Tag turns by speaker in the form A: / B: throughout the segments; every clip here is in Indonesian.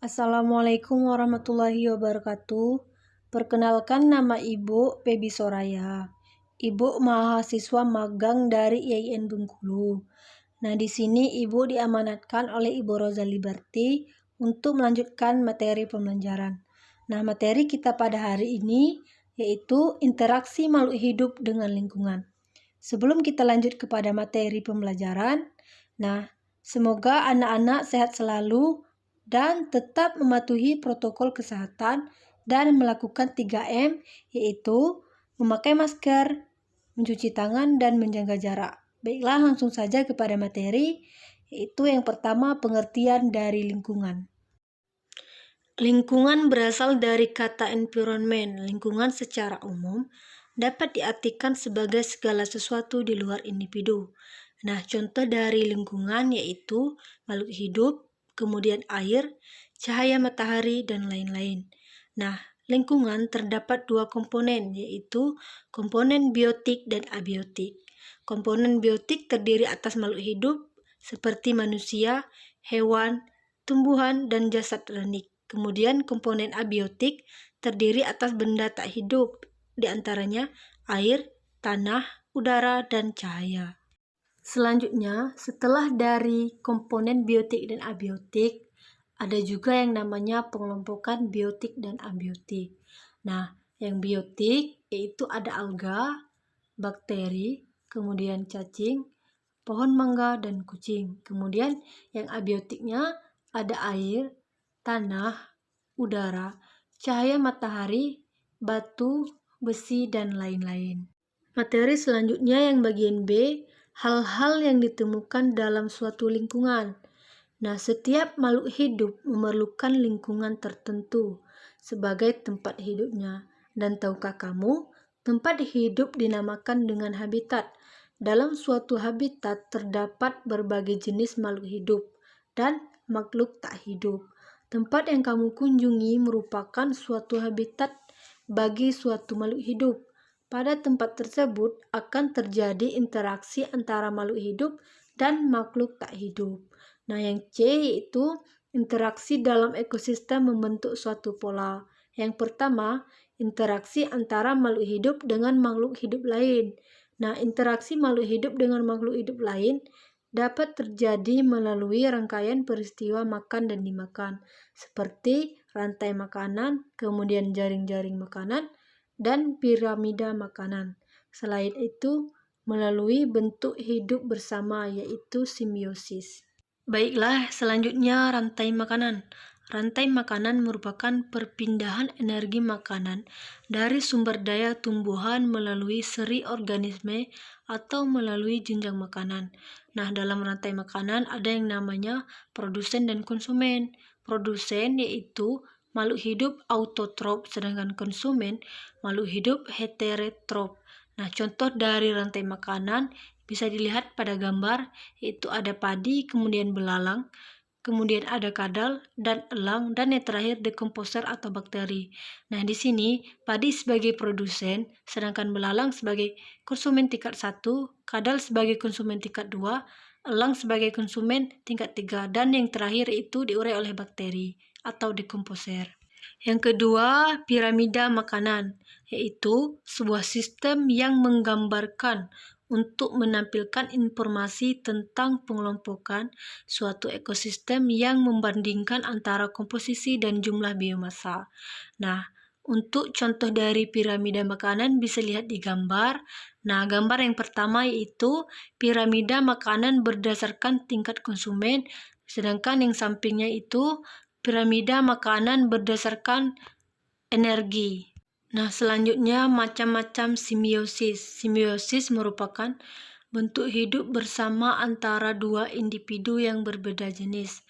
A: Assalamualaikum warahmatullahi wabarakatuh. Perkenalkan, nama Ibu Pebi Soraya. Ibu mahasiswa magang dari IAIN Bengkulu. Nah, di sini Ibu diamanatkan oleh Ibu Rosa Liberty untuk melanjutkan materi pembelajaran. Nah, materi kita pada hari ini yaitu interaksi makhluk hidup dengan lingkungan. Sebelum kita lanjut kepada materi pembelajaran, nah, semoga anak-anak sehat selalu dan tetap mematuhi protokol kesehatan dan melakukan 3M, yaitu memakai masker, mencuci tangan, dan menjaga jarak. Baiklah, langsung saja kepada materi, yaitu yang pertama, pengertian dari lingkungan. Lingkungan berasal dari kata environment. Lingkungan secara umum dapat diartikan sebagai segala sesuatu di luar individu. Nah, contoh dari lingkungan yaitu makhluk hidup, kemudian air, cahaya matahari, dan lain-lain. Nah, lingkungan terdapat dua komponen, yaitu komponen biotik dan abiotik. Komponen biotik terdiri atas makhluk hidup seperti manusia, hewan, tumbuhan, dan jasad renik. Kemudian komponen abiotik terdiri atas benda tak hidup, diantaranya air, tanah, udara, dan cahaya. Selanjutnya, setelah dari komponen biotik dan abiotik, ada juga yang namanya pengelompokan biotik dan abiotik. Nah, yang biotik yaitu ada alga, bakteri, kemudian cacing, pohon mangga, dan kucing. Kemudian yang abiotiknya ada air, tanah, udara, cahaya matahari, batu, besi, dan lain-lain. Materi selanjutnya yang bagian B, hal-hal yang ditemukan dalam suatu lingkungan. Nah, setiap makhluk hidup memerlukan lingkungan tertentu sebagai tempat hidupnya. Dan tahukah kamu, tempat hidup dinamakan dengan habitat. Dalam suatu habitat terdapat berbagai jenis makhluk hidup dan makhluk tak hidup. Tempat yang kamu kunjungi merupakan suatu habitat bagi suatu makhluk hidup. Pada tempat tersebut akan terjadi interaksi antara makhluk hidup dan makhluk tak hidup. Nah, yang C yaitu interaksi dalam ekosistem membentuk suatu pola. Yang pertama, interaksi antara makhluk hidup dengan makhluk hidup lain. Nah, interaksi makhluk hidup dengan makhluk hidup lain dapat terjadi melalui rangkaian peristiwa makan dan dimakan, seperti rantai makanan, kemudian jaring-jaring makanan, dan piramida makanan. Selain itu, melalui bentuk hidup bersama yaitu simbiosis. Baiklah, selanjutnya rantai makanan. Rantai makanan merupakan perpindahan energi makanan dari sumber daya tumbuhan melalui seri organisme atau melalui jenjang makanan. Nah, dalam rantai makanan ada yang namanya produsen dan konsumen. Produsen yaitu makhluk hidup autotrof, sedangkan konsumen makhluk hidup heterotrof. Nah, contoh dari rantai makanan bisa dilihat pada gambar, yaitu ada padi, kemudian belalang, kemudian ada kadal dan elang, dan yang terakhir dekomposer atau bakteri. Nah, di sini padi sebagai produsen, sedangkan belalang sebagai konsumen tingkat 1, kadal sebagai konsumen tingkat 2, elang sebagai konsumen tingkat 3, dan yang terakhir itu diurai oleh bakteri atau dekomposer. Yang kedua, piramida makanan, yaitu sebuah sistem yang menggambarkan untuk menampilkan informasi tentang pengelompokan suatu ekosistem yang membandingkan antara komposisi dan jumlah biomasa. Nah, untuk contoh dari piramida makanan bisa lihat di gambar. Nah, gambar yang pertama yaitu piramida makanan berdasarkan tingkat konsumen, sedangkan yang sampingnya itu piramida makanan berdasarkan energi. Nah, selanjutnya macam-macam simbiosis. Simbiosis merupakan bentuk hidup bersama antara dua individu yang berbeda jenis.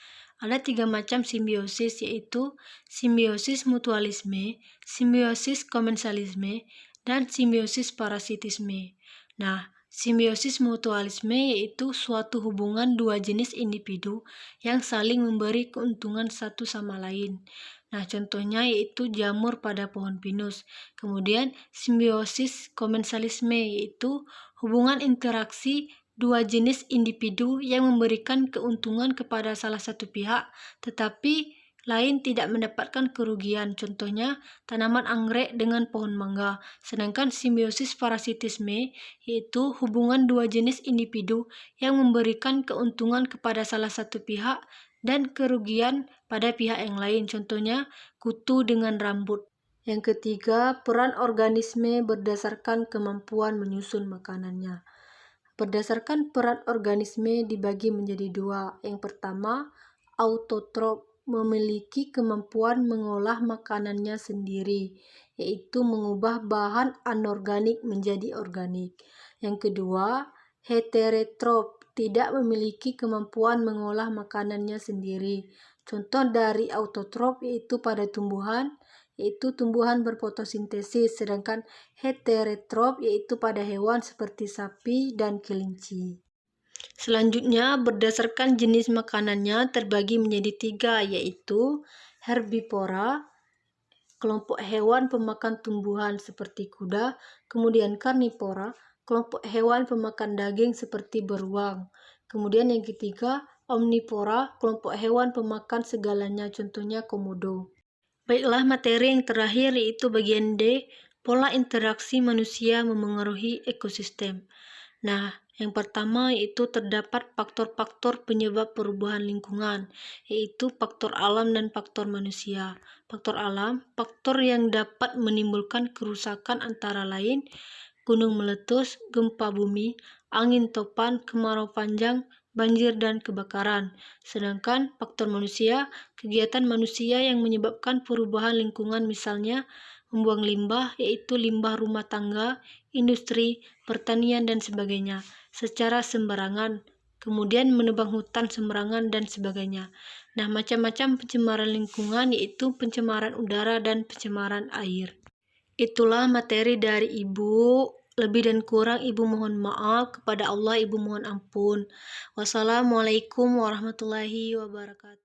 A: Ada 3 macam simbiosis, yaitu simbiosis mutualisme, simbiosis komensalisme, dan simbiosis parasitisme. Nah, simbiosis mutualisme yaitu suatu hubungan dua jenis individu yang saling memberi keuntungan satu sama lain. Nah, contohnya yaitu jamur pada pohon pinus. Kemudian simbiosis komensalisme yaitu hubungan interaksi dua jenis individu yang memberikan keuntungan kepada salah satu pihak, tetapi lain tidak mendapatkan kerugian, contohnya tanaman anggrek dengan pohon mangga. Sedangkan simbiosis parasitisme yaitu hubungan dua jenis individu yang memberikan keuntungan kepada salah satu pihak dan kerugian pada pihak yang lain, contohnya kutu dengan rambut. Yang ketiga, peran organisme berdasarkan kemampuan menyusun makanannya. Berdasarkan peran organisme dibagi menjadi dua. Yang pertama, autotrof, memiliki kemampuan mengolah makanannya sendiri, yaitu mengubah bahan anorganik menjadi organik. Yang kedua, heterotrof, tidak memiliki kemampuan mengolah makanannya sendiri. Contoh dari autotrof yaitu pada tumbuhan, yaitu tumbuhan berfotosintesis, sedangkan heterotrof yaitu pada hewan seperti sapi dan kelinci. Selanjutnya, berdasarkan jenis makanannya terbagi menjadi tiga, yaitu herbivora, kelompok hewan pemakan tumbuhan seperti kuda, kemudian karnivora, kelompok hewan pemakan daging seperti beruang. Kemudian yang ketiga, omnivora, kelompok hewan pemakan segalanya, contohnya komodo. Baiklah, materi yang terakhir yaitu bagian D, pola interaksi manusia memengaruhi ekosistem. Nah, yang pertama yaitu terdapat faktor-faktor penyebab perubahan lingkungan, yaitu faktor alam dan faktor manusia. Faktor alam, faktor yang dapat menimbulkan kerusakan antara lain gunung meletus, gempa bumi, angin topan, kemarau panjang, banjir dan kebakaran. Sedangkan faktor manusia, kegiatan manusia yang menyebabkan perubahan lingkungan misalnya membuang limbah yaitu limbah rumah tangga, industri, pertanian dan sebagainya secara sembarangan, kemudian menebang hutan sembarangan dan sebagainya. Nah, macam-macam pencemaran lingkungan yaitu pencemaran udara dan pencemaran air. Itulah materi dari Ibu. Lebih dan kurang Ibu mohon maaf, kepada Allah Ibu mohon ampun. Wassalamualaikum warahmatullahi wabarakatuh.